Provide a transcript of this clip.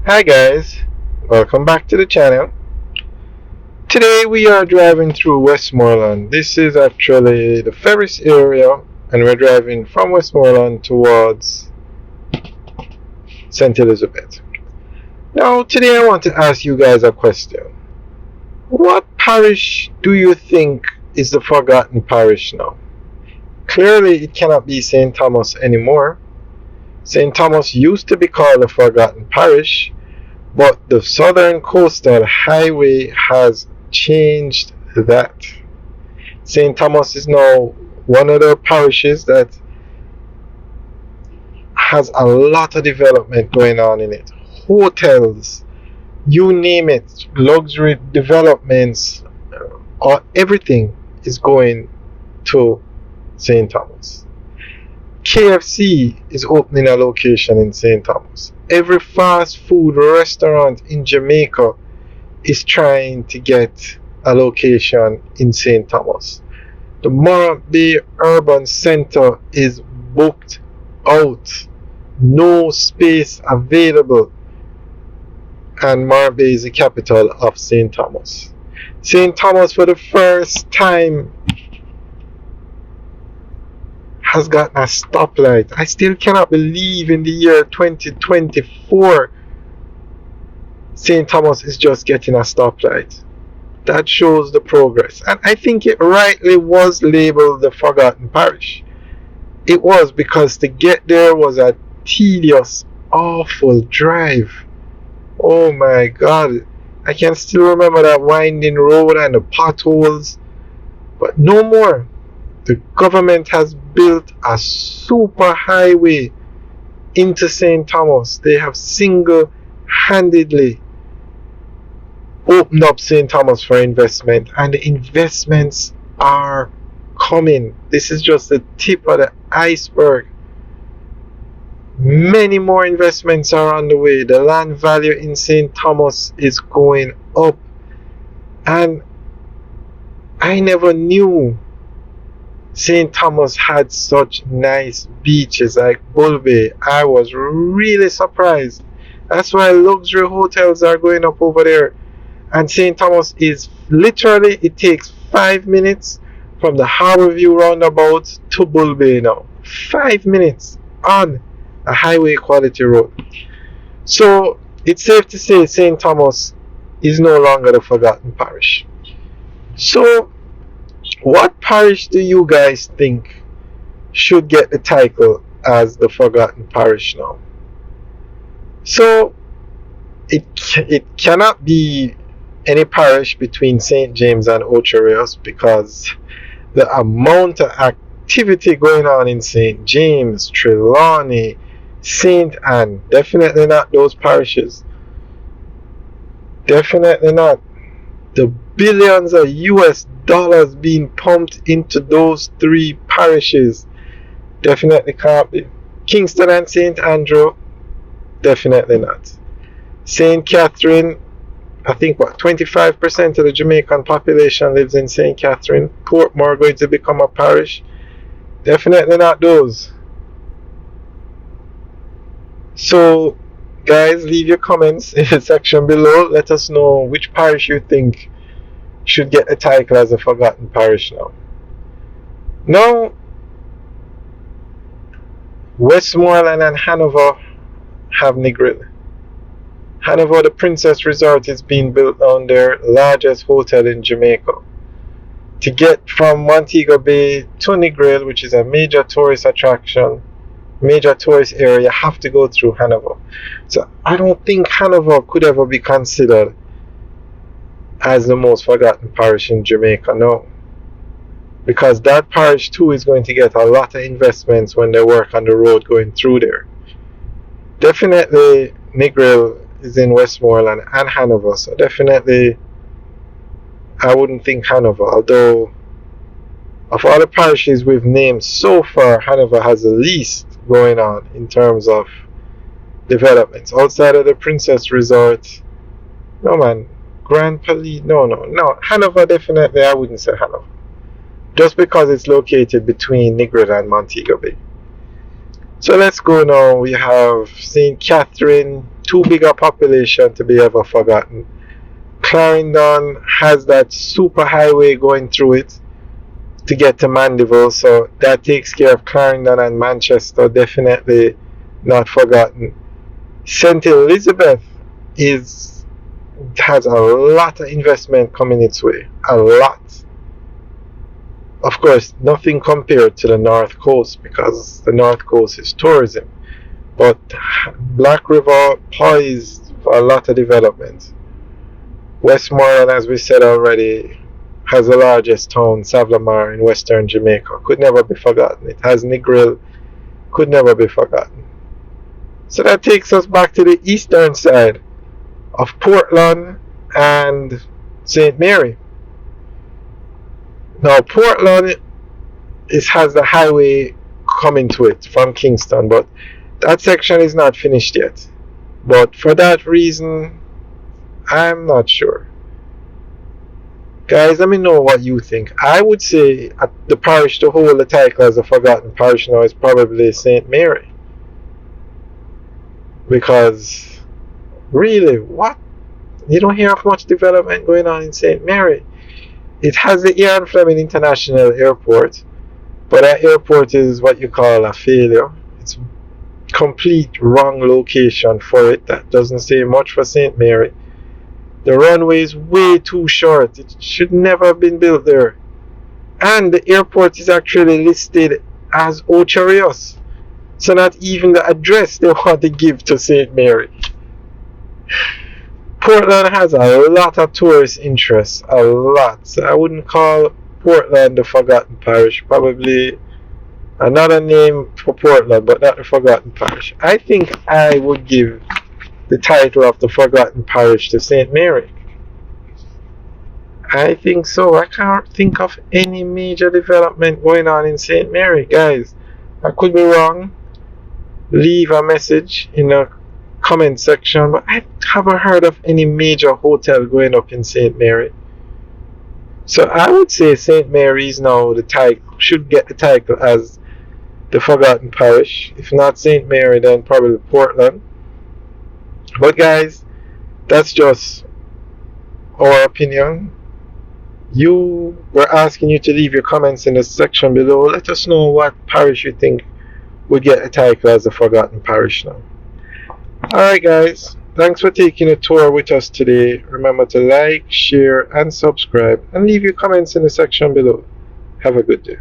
Hi guys, welcome back to the channel. Today we are driving through Westmoreland. This is actually the Parish area and we're driving from Westmoreland towards St. Elizabeth. Now today I want to ask you guys a question. What parish do you think is the forgotten parish now? Clearly it cannot be St. Thomas anymore. St. Thomas used to be called the forgotten parish, but the Southern Coastal Highway has changed that. St. Thomas is now one of the parishes that has a lot of development going on in it. Hotels, you name it, luxury developments, or everything is going to St. Thomas. KFC is opening a location in St. Thomas. Every fast food restaurant in Jamaica is trying to get a location in St. Thomas. The Morant Bay Urban Center is booked out. No space available. And Morant Bay is the capital of St. Thomas. St. Thomas for the first time has gotten a stoplight. I still cannot believe in the year 2024 St. Thomas is just getting a stoplight. That shows the progress. And I think it rightly was labeled the forgotten parish. It was, because to get there was a tedious, awful drive. Oh my God. I can still remember that winding road and the potholes. But no more. The government has built a super highway into St. Thomas. They have single-handedly opened up St. Thomas for investment, and the investments are coming. This is just the tip of the iceberg. Many more investments are on the way. The land value in St. Thomas is going up, and I never knew St. Thomas had such nice beaches like Bull Bay. I was really surprised. That's why luxury hotels are going up over there. And St. Thomas is literally, it takes 5 minutes from the Harborview roundabout to Bull Bay now. 5 minutes on a highway quality road. So it's safe to say St. Thomas is no longer the forgotten parish. So what parish do you guys think should get the title as the forgotten parish now? So it cannot be any parish between St. James and Ocho Rios, because the amount of activity going on in St. James, Trelawney, St. Anne, definitely not those parishes. Definitely not. The billions of US dollars being pumped into those three parishes definitely can't be. Kingston and St. Andrew, definitely not. St. Catherine, I think 25% of the Jamaican population lives in St. Catherine. Portmore going to become a parish, definitely not those. So guys, leave your comments in the section below. Let us know which parish you think should get the title as a forgotten parish now. Now, Westmoreland and Hanover have Negril. Hanover, the Princess Resort, is being built on their largest hotel in Jamaica. To get from Montego Bay to Negril, which is a major tourist attraction, major tourist area, you have to go through Hanover. So I don't think Hanover could ever be considered as the most forgotten parish in Jamaica, no. Because that parish too is going to get a lot of investments when they work on the road going through there. Definitely Negril is in Westmoreland and Hanover, so definitely I wouldn't think Hanover, although of all the parishes we've named so far, Hanover has the least going on in terms of developments. Outside of the Princess Resort, no man, Grand Palais, no. Hanover, definitely I wouldn't say Hanover. Just because it's located between Negril and Montego Bay. So let's go now. We have St. Catherine, too big a population to be ever forgotten. Clarendon has that super highway going through it to get to Mandeville, so that takes care of Clarendon and Manchester, definitely not forgotten. St. Elizabeth is has a lot of investment coming its way, a lot. Of course, nothing compared to the North Coast because the North Coast is tourism, but Black River poised for a lot of development. Westmoreland, as we said already, has the largest town, Savlamar, in western Jamaica. Could never be forgotten. It has Negril, could never be forgotten. So that takes us back to the eastern side of Portland and St. Mary. Now, Portland has the highway coming to it from Kingston, but that section is not finished yet. But for that reason, I'm not sure. Guys, let me know what you think. I would say the parish to hold the title as a forgotten parish now is probably St. Mary. Because, really, what? You don't hear of much development going on in St. Mary. It has the Ian Fleming International Airport, but that airport is what you call a failure. It's a complete wrong location for it. That doesn't say much for St. Mary. The runway is way too short. It should never have been built there. And the airport is actually listed as Ocho Rios. So not even the address they want to give to St. Mary. Portland has a lot of tourist interests. A lot. So I wouldn't call Portland the forgotten parish. Probably another name for Portland, but not the forgotten parish. I think I would give the title of the forgotten parish to St. Mary. I think so. I can't think of any major development going on in St. Mary. Guys, I could be wrong. Leave a message in the comment section, but I haven't heard of any major hotel going up in St. Mary. So I would say St. Mary's now the title should get the title as the forgotten parish. If not St. Mary, then probably Portland. But guys, that's just our opinion. We're asking you to leave your comments in the section below. Let us know what parish you think would get a title as a forgotten parish now. Alright guys, thanks for taking a tour with us today. Remember to like, share and subscribe and leave your comments in the section below. Have a good day.